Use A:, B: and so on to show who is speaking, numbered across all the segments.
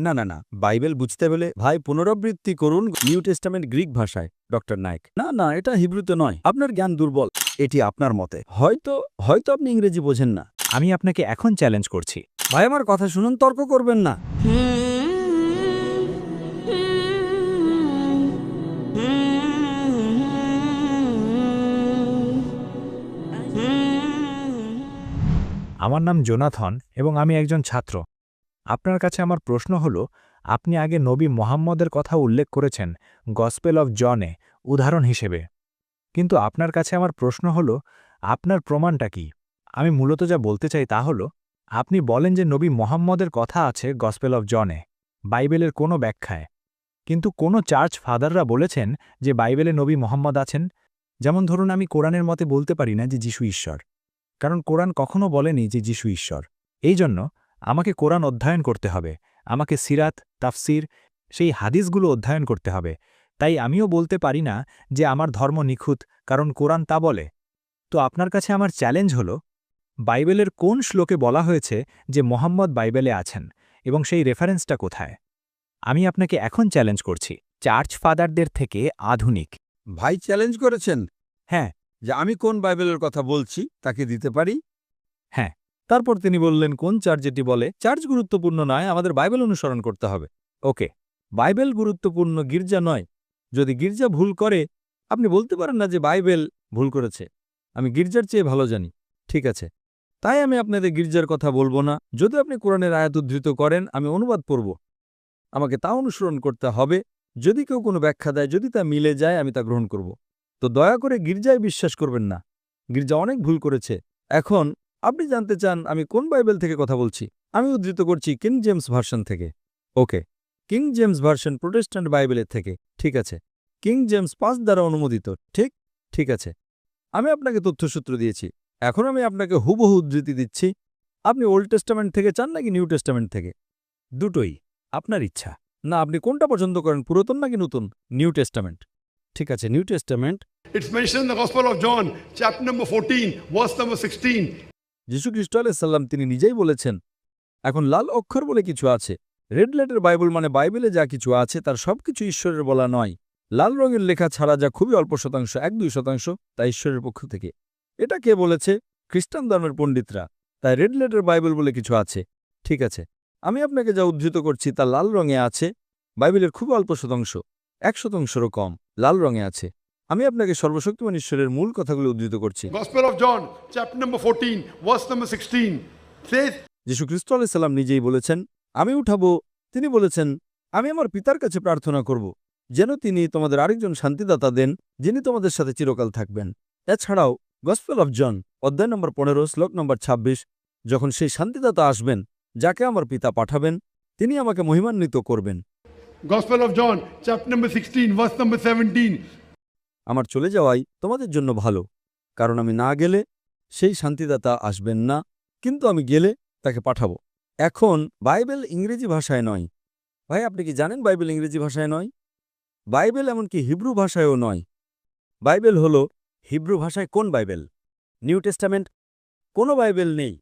A: না না না, বাইবেল বুঝতে হলে ভাই পুনরাবৃত্তি করুন নিউ টেস্টামেন্ট গ্রিক ভাষায়। ডক্টর নায়েক, না না, এটা হিব্রুতে নয়, আপনার জ্ঞান দুর্বল। এটি আপনার মতে, হয়তো হয়তো আপনি ইংরেজি বোঝেন না।
B: আমি আপনাকে এখন চ্যালেঞ্জ করছি।
A: ভাই আমার কথা শুনুন, তর্ক করবেন না।
B: আমার নাম জোনাথন এবং আমি একজন ছাত্র। আপনার কাছে আমার প্রশ্ন হল, আপনি আগে নবী মোহাম্মদের কথা উল্লেখ করেছেন গসপেল অফ জনে উদাহরণ হিসেবে, কিন্তু আপনার কাছে আমার প্রশ্ন হল, আপনার প্রমাণটা কি? আমি মূলত যা বলতে চাই তা হল, আপনি বলেন যে নবী মোহাম্মদের কথা আছে গসপেল অফ জনে, বাইবেলের কোনো ব্যাখ্যায়, কিন্তু কোনো চার্চ ফাদাররা বলেছেন যে বাইবেলে নবী মোহাম্মদ আছেন। যেমন ধরুন, আমি কোরআনের মতে বলতে পারি না যে যিশু ঈশ্বর, কারণ কোরআন কখনো বলেনি যে যিশু ঈশ্বর। এই জন্য আমাকে কোরআন অধ্যয়ন করতে হবে, আমাকে সিরাত, তাফসির, সেই হাদিসগুলো অধ্যয়ন করতে হবে। তাই আমিও বলতে পারি না যে আমার ধর্ম নিখুঁত, কারণ কোরআন তা বলে। তো আপনার কাছে আমার চ্যালেঞ্জ হল, বাইবেলের কোন শ্লোকে বলা হয়েছে যে মোহাম্মদ বাইবেলে আছেন, এবং সেই রেফারেন্সটা কোথায়? আমি আপনাকে এখন চ্যালেঞ্জ করছি, চার্চ ফাদারদের থেকে আধুনিক।
A: ভাই চ্যালেঞ্জ করেছেন
B: হ্যাঁ,
A: যে আমি কোন বাইবেলের কথা বলছি তাকে দিতে পারি।
B: হ্যাঁ।
A: তারপর তিনি বললেন কোন চার্চ যেটি বলে চার্চ গুরুত্বপূর্ণ নয়, আমাদের বাইবেল অনুসরণ করতে হবে।
B: ওকে,
A: বাইবেল গুরুত্বপূর্ণ, গির্জা নয়। যদি গির্জা ভুল করে, আপনি বলতে পারেন না যে বাইবেল ভুল করেছে, আমি গির্জার চেয়ে ভালো জানি। ঠিক আছে, তাই আমি আপনাদের গির্জার কথা বলবো না। যদি আপনি কোরআনের আয়াত উদ্ধৃত করেন, আমি অনুবাদ পড়ব, আমাকে তা অনুসরণ করতে হবে। যদি কেউ কোনো ব্যাখ্যা দেয়, যদি তা মিলে যায়, আমি তা গ্রহণ করব। তো দয়া করে গির্জায় বিশ্বাস করবেন না, গির্জা অনেক ভুল করেছে। এখন আপনি জানতে চান আমি কোন বাইবেল থেকে কথা বলছি। আমি উদ্ধৃত করছি কিং জেমস ভার্সন থেকে। ওকে, কিং জেমস ভার্সন প্রোটেস্ট্যান্ট বাইবেলের থেকে। ঠিক আছে, কিং জেমস 5 দ্বারা অনুমোদিত। ঠিক ঠিক আছে, আমি আপনাকে তথ্যসূত্র দিয়েছি, এখন আমি আপনাকে হুবহু উদ্ধৃতি দিচ্ছি। আপনি ওল্ড টেস্টামেন্ট থেকে চান নাকি নিউ টেস্টামেন্ট থেকে?
B: দুটোই, আপনার ইচ্ছা।
A: না, আপনি কোনটা পছন্দ করেন, পুরাতন নাকি নতুন? New testament. ঠিক আছে, new testament.
C: It's mentioned in the Gospel of John, chapter number 14, verse number 16.
A: যীশু খ্রিস্ট আলাইহিস সালাম তিনি নিজেই বলেছেন। এখন লাল অক্ষর বলে কিছু আছে। রেড লেটার বাইবেল মানে বাইবেলে যা কিছু আছে তার সবকিছু ঈশ্বরের বলা নয়। লাল রঙের লেখা ছাড়া যা খুবই অল্প শতাংশ, 1-2% তা ঈশ্বরের পক্ষ থেকে। এটা কে বলেছে? খ্রিস্টান ধর্মের পণ্ডিতরা। তাই রেড লেটার বাইবেল বলে কিছু আছে। ঠিক আছে, আমি আপনাকে যা উদ্ধৃত করছি তা লাল রঙে আছে। বাইবেলের খুব অল্প শতাংশ, 1%-রও কম, লাল রঙে আছে। আমি আপনাকে সর্বশক্তিমান ঈশ্বরের মূল কথাগুলো উদ্ধৃত করছি।
C: Gospel of John, chapter number 14, verse number 16, says,
A: যীশু খ্রিস্ট আলাইহিস সালাম নিজেই বলেছেন, আমি উঠাবো। তিনি বলেছেন, আমি আমার পিতার কাছে প্রার্থনা করব, যেন তিনি তোমাদের আরেকজন শান্তিদাতা দেন, যিনি তোমাদের সাথে চিরকাল থাকবেন। এছাড়াও গসপেল অফ জন, অধ্যায় নম্বর 15, শ্লোক নম্বর 26, যখন সেই শান্তিদাতা আসবেন, যাকে আমার পিতা পাঠাবেন, তিনি আমাকে মহিমান্বিত করবেন।
C: Gospel of John, chapter number 16, verse number 17.
A: আমার চলে যাওয়াই তোমাদের জন্য ভালো, কারণ আমি না গেলে সেই শান্তিদাতা আসবেন না, কিন্তু আমি গেলে তাকে পাঠাবো। এখন বাইবেল ইংরেজি ভাষায় নয়। ভাই, আপনি কি জানেন বাইবেল ইংরেজি ভাষায় নয়? বাইবেল এমনকি হিব্রু ভাষায়ও নয়। বাইবেল হলো হিব্রু ভাষায় কোন বাইবেল? New testament. কোনো বাইবেল নেই।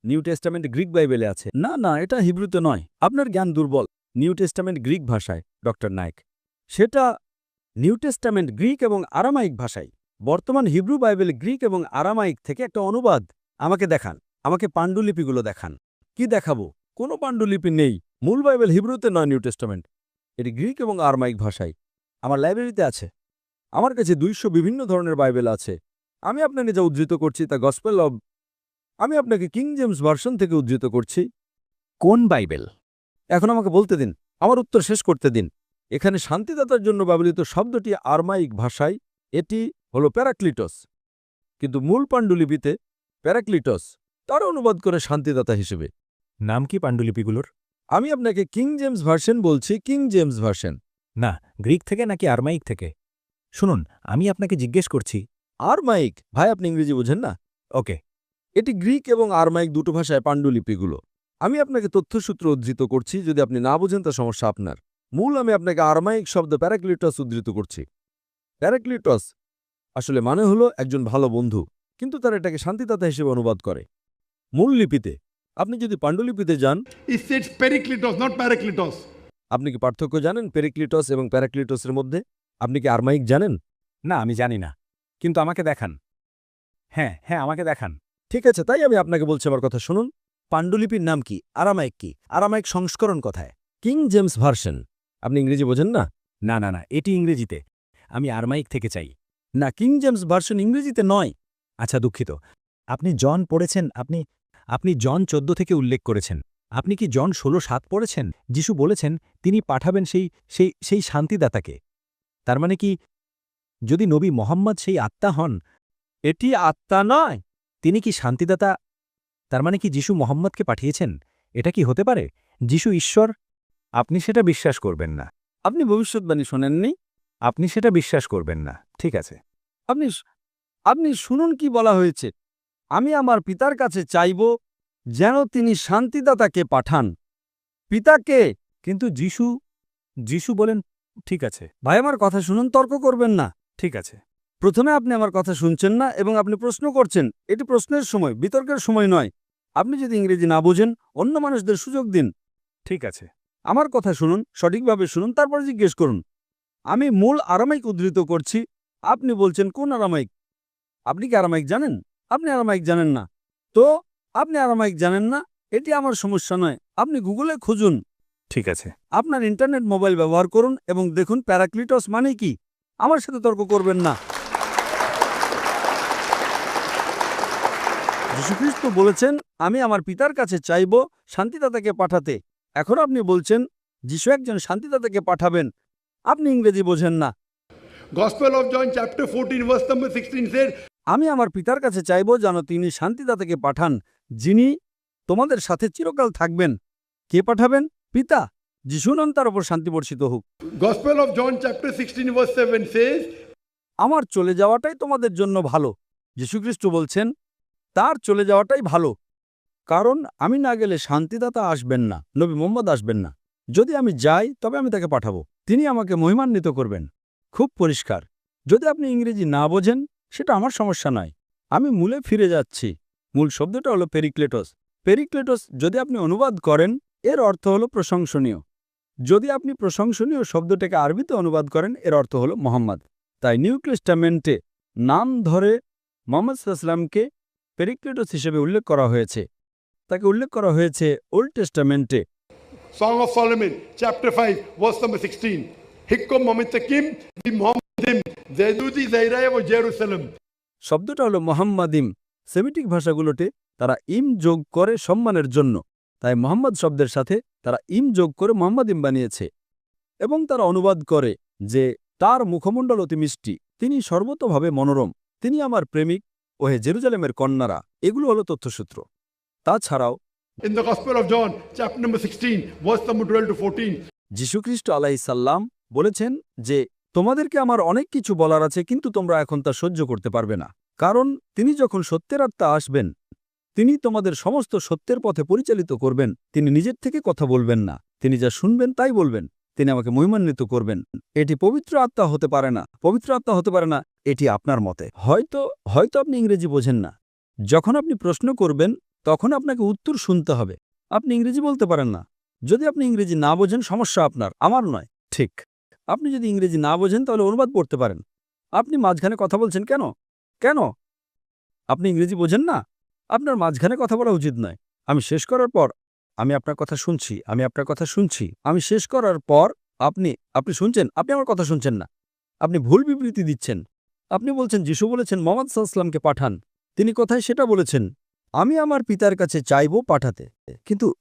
A: নিউ টেস্টামেন্ট গ্রিক বাইবেলে আছে। না না, এটা হিব্রুতে নয়, আপনার জ্ঞান দুর্বল। নিউ টেস্টামেন্ট গ্রিক ভাষায়, ডক্টর নায়েক। সেটা নিউ টেস্টামেন্ট গ্রিক এবং আরামাইক ভাষায়। বর্তমান হিব্রু বাইবেল গ্রিক এবং আরামাইক থেকে একটা অনুবাদ। আমাকে দেখান, আমাকে পাণ্ডুলিপিগুলো দেখান। কি দেখাবো? কোনো পাণ্ডুলিপি নেই। মূল বাইবেল হিব্রুতে নয়, নিউ টেস্টামেন্ট। এটি গ্রিক এবং আরামাইক ভাষায়। আমার লাইব্রেরিতে আছে। আমার কাছে 200 বিভিন্ন ধরনের বাইবেল আছে। আমি আপনাকে যা উদ্ধৃত করছি তা গসপেল অব। আমি আপনাকে কিং জেমস ভার্সন থেকে উদ্ধৃত করছি।
B: কোন বাইবেল?
A: এখন আমাকে বলতে দিন, আমার উত্তর শেষ করতে দিন। এখানে শান্তিদাতার জন্য ব্যবহৃত শব্দটি আরমাইক ভাষায়, এটি হলো প্যারাক্লিটস, কিন্তু মূল পাণ্ডুলিপিতে প্যারাক্লিটস তার অনুবাদ করে শান্তিদাতা হিসেবে।
B: নাম কি পাণ্ডুলিপিগুলোর?
A: আমি আপনাকে কিং জেমস ভার্সন বলছি, কিং জেমস ভার্সন।
B: না, গ্রিক থেকে নাকি আরমাইক থেকে? শুনুন, আমি আপনাকে জিজ্ঞেস করছি।
A: আরমাইক। ভাই, আপনি ইংরেজি বোঝেন না?
B: ওকে,
A: এটি গ্রিক এবং আরমাইক দুটো ভাষায় পাণ্ডুলিপিগুলো। আমি আপনাকে তথ্যসূত্র উদ্ধৃত করছি, যদি আপনি না বোঝেন তা সমস্যা আপনার। মূল আমি আপনাকে আরমাইক শব্দ প্যারাক্লিটস উদ্ধৃত করছি। প্যারাক্লিটস আসলে মানে হলো একজন ভালো বন্ধু, কিন্তু তারা এটাকে শান্তিদাতা হিসেবে অনুবাদ করে। মূল লিপিতে আপনি যদি পাণ্ডুলিপিতে যান,
C: it says Perikletos, not Parakletos.
A: আপনি কি পার্থক্য জানেন পেরিক্লিটস এবং প্যারাক্লিটসের মধ্যে? আপনি কি আরমাইক জানেন?
B: না, আমি জানি না। কিন্তু আমাকে দেখান। হ্যাঁ, আমাকে দেখান।
A: ঠিক আছে, তাই আমি আপনাকে বলছি, আমার কথা শুনুন। পাণ্ডুলিপির নাম কি? আরামাইক কি? আরামাইক সংস্করণ কথায় কিং জেমস ভার্সন। আপনি ইংরেজি বোঝেন না?
B: না, এটি ইংরেজিতে। আমি আরমাইক থেকে চাই।
A: না, কিং জেমস ভার্সন ইংরেজিতে নয়।
B: আচ্ছা, দুঃখিত। আপনি জন পড়েছেন, আপনি জন 14 থেকে উল্লেখ করেছেন। আপনি কি জন 16:7 পড়েছেন? যিশু বলেছেন তিনি পাঠাবেন সেই শান্তিদাতাকে। তার মানে কি, যদি নবী মোহাম্মদ সেই আত্মা হন,
A: এটি আত্মা নয়।
B: তিনি কি শান্তিদাতা? তার মানে কি যিশু মোহাম্মদকে পাঠিয়েছেন? এটা কি হতে পারে? যিশু ঈশ্বর? আপনি সেটা বিশ্বাস করবেন না।
A: আপনি ভবিষ্যৎবাণী শোনেননি?
B: আপনি সেটা বিশ্বাস করবেন না। ঠিক আছে।
A: আপনি শুনুন কি বলা হয়েছে। আমি আমার পিতার কাছে চাইব যেন তিনি শান্তিদাতাকে পাঠান। পিতাকে।
B: কিন্তু যিশু বলেন, ঠিক আছে,
A: ভাই, আমার কথা শুনুন, তর্ক করবেন না।
B: ঠিক আছে।
A: প্রথমে আপনি আমার কথা শুনছেন না এবং আপনি প্রশ্ন করছেন। এটি প্রশ্নের সময়, বিতর্কের সময় নয়। আপনি যদি ইংরেজি না বোঝেন, অন্য মানুষদের সুযোগ দিন।
B: ঠিক আছে।
A: আমার কথা শুনুন, সঠিকভাবে শুনুন, তারপর জিজ্ঞেস করুন। আমি মূল আরামাইক উদ্ধৃত করছি। আপনি বলছেন কোন আরামাইক? আপনি কি আরামাইক জানেন? আপনি আরামাইক জানেন না। তো আপনি আরামাইক জানেন না, এটি আমার সমস্যা নয়। আপনি গুগলে খুঁজুন।
B: ঠিক আছে।
A: আপনার ইন্টারনেট মোবাইল ব্যবহার করুন এবং দেখুন প্যারাক্লিটস মানে কি। আমার সাথে তর্ক করবেন না। যীশুখ্রিস্ট বলেছেন, আমি আমার পিতার কাছে চাইব শান্তিদাতাকে পাঠাতে। এখন আপনি বলছেন যীশু একজন শান্তিদাতাকে পাঠাবেন। আপনি ইংরেজি বোঝেন না।
C: Gospel of John chapter 14 verse number 16 said,
A: আমি আমার পিতার কাছে চাইব যেন তিনি শান্তিদাতাকে পাঠান, যিনি তোমাদের সাথে চিরকাল থাকবেন। কে পাঠাবেন? পিতা। যিশু নন, তার উপর শান্তি বর্ষিত হোক।
C: Gospel of John chapter 16 verse 7 says,
A: আমার চলে যাওয়াটাই তোমাদের জন্য ভালো। যীশুখ্রিস্ট বলছেন তার চলে যাওয়াটাই ভালো, কারণ আমি না গেলে শান্তিদাতা আসবেন না, নবী মুহাম্মদ আসবেন না। যদি আমি যাই তবে আমি তাকে পাঠাবো, তিনি আমাকে মহিমান্বিত করবেন। খুব পরিষ্কার। যদি আপনি ইংরেজি না বোঝেন, সেটা আমার সমস্যা নয়। আমি মূলে ফিরে যাচ্ছি। মূল শব্দটা হলো পেরিক্লেটস। পেরিক্লেটস যদি আপনি অনুবাদ করেন, এর অর্থ হলো প্রশংসনীয়। যদি আপনি প্রশংসনীয় শব্দটাকে আরবিতে অনুবাদ করেন, এর অর্থ হলো মোহাম্মদ। তাই নিউ টেস্টামেন্টে নাম ধরে মুহাম্মদ সাল্লাল্লাহু আলাইহি ওয়াসাল্লামকে পেরিক্লেটস হিসেবে উল্লেখ করা হয়েছে। তাকে উল্লেখ করা হয়েছে old টেস্টামেন্টে।
C: Song of Solomon chapter 5 verse number 16. Hikkom Mamitakim vi Muhammadim Zedudi Zairaya O Jerusalem.
A: শব্দটা হলো মোহাম্মদিম। সেমিটিক ভাষাগুলোতে তারা ইম যোগ করে সম্মানের জন্য, তাই মোহাম্মদ শব্দের সাথে তারা ইম যোগ করে মোহাম্মদিম বানিয়েছে। এবং তারা অনুবাদ করে যে তার মুখমণ্ডল অতি মিষ্টি, তিনি সর্বতভাবে মনোরম, তিনি আমার প্রেমিক, ওহে জেরুজালেমের কন্যারা। এগুলো হলো তথ্যসূত্র। তাছাড়াও
C: In the Gospel of John chapter number 16 verse number 12 to 14.
A: যীশুখ্রিস্ট আলাইহিসসালাম বলেছেন যে তোমাদেরকে আমার অনেক কিছু বলার আছে, কিন্তু তোমরা এখন তা সহ্য করতে পারবে না। কারণ তিনি যখন সত্যের আত্মা আসবেন, তিনি তোমাদের সমস্ত সত্যের পথে পরিচালিত করবেন। তিনি নিজের থেকে কথা বলবেন না, তিনি যা শুনবেন তাই বলবেন। তিনি আমাকে মহিমান্বিত করবেন। এটি পবিত্র আত্মা হতে পারে না। পবিত্র আত্মা হতে পারে না, এটি আপনার মতে। হয়তো আপনি ইংরেজি বোঝেন না। যখন আপনি প্রশ্ন করবেন, তখন আপনাকে উত্তর শুনতে হবে। আপনি ইংরেজি বলতে পারেন না। যদি আপনি ইংরেজি না বোঝেন, সমস্যা আপনার, আমার নয়। ঠিক। আপনি যদি ইংরেজি না বোঝেন, তাহলে অনুবাদ পড়তে পারেন। আপনি মাঝখানে কথা বলছেন কেন? আপনি ইংরেজি বোঝেন না? আপনার মাঝখানে কথা বলা উচিত নয়। আমি শেষ করার পর আমি আপনার কথা শুনছি, আমি শেষ করার পর আপনি শুনছেন, আপনি আমার কথা শুনছেন না। আপনি ভুল বিবৃতি দিচ্ছেন। আপনি বলছেন যিশু বলেছেন মুহাম্মদ সাল্লাল্লাহু আলাইহি ওয়াসাল্লামকে পাঠান। তিনি কোথায় সেটা বলেছেন? আমি আমার পিতার কাছে চাইব পাঠাতে।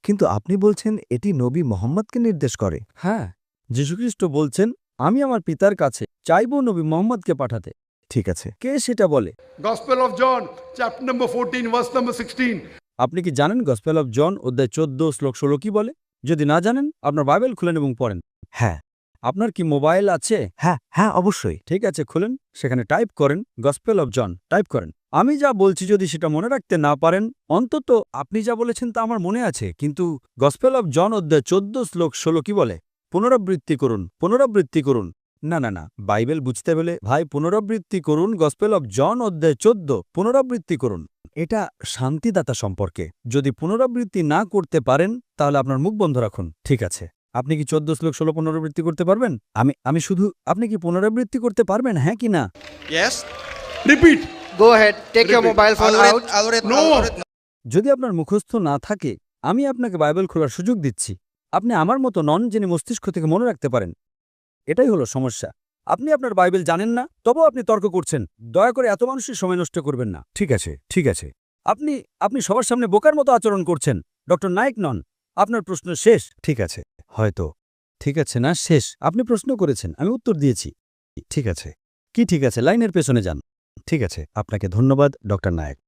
B: কিন্তু আপনি বলছেন এটি নবী মোহাম্মদকে নির্দেশ করে।
A: হ্যাঁ, যীশুখ্রিস্ট বলছেন আমি আমার পিতার কাছে চাইব নবী মুহাম্মদকে পাঠাতে।
B: ঠিক আছে।
A: কে সেটা বলে?
C: Gospel of John chapter number 14 verse number 16.
A: আপনি কি জানেন গসপেল অফ জন অধ্যায় 14 শ্লোক 16 কি বলে? যদি না জানেন, আপনার বাইবেল খুলেন এবং পড়েন।
B: হ্যাঁ।
A: আপনার কি মোবাইল আছে?
B: হ্যাঁ, অবশ্যই।
A: ঠিক আছে, খুলেন, সেখানে টাইপ করেন গসপেল অফ জন, টাইপ করেন। আমি যা বলছি যদি সেটা মনে রাখতে না পারেন, অন্তত আপনি যা বলেছেন তা আমার মনে আছে, কিন্তু গসপেল অফ জন অধ্যায় 14 শ্লোক 16 কি বলে? পুনরাবৃত্তি করুন। না না না, বাইবেল বুঝতে হলে ভাই পুনরাবৃত্তি করুন গসপেল অব জন অধ্যায় 14, পুনরাবৃত্তি করুন। এটা শান্তিদাতা সম্পর্কে। যদি পুনরাবৃত্তি না করতে পারেন তাহলে আপনার মুখ বন্ধ রাখুন। ঠিক আছে, আপনি কি 14 শ্লোক 16 পুনরাবৃত্তি করতে পারবেন? আমি শুধু, আপনি কি পুনরাবৃত্তি করতে পারবেন, হ্যাঁ কি না?
D: Yes.
C: Repeat.
E: Go ahead, take your
C: Repeat.
E: mobile phone out.
C: No.
A: যদি আপনার মুখস্থ না থাকে, আমি আপনাকে বাইবেল খোলার সুযোগ দিচ্ছি। আপনি আমার মতো নন যিনি মস্তিষ্ক থেকে মনে রাখতে পারেন। এটাই হলো সমস্যা। আপনি আপনার বাইবেল জানেন না, তবুও আপনি তর্ক করছেন। দয়া করে এত মানুষের সময় নষ্ট করবেন না।
B: ঠিক আছে, ঠিক আছে।
A: আপনি সবার সামনে বোকার মতো আচরণ করছেন। ডক্টর নায়েক নন, আপনার প্রশ্ন শেষ।
B: ঠিক আছে, হয়তো।
A: ঠিক আছে না, শেষ। আপনি প্রশ্ন করেছেন, আমি উত্তর দিয়েছি।
B: ঠিক আছে,
A: কি ঠিক আছে? লাইনের পেছনে যান।
B: ঠিক আছে।
A: আপনাকে ধন্যবাদ ডক্টর নায়েক।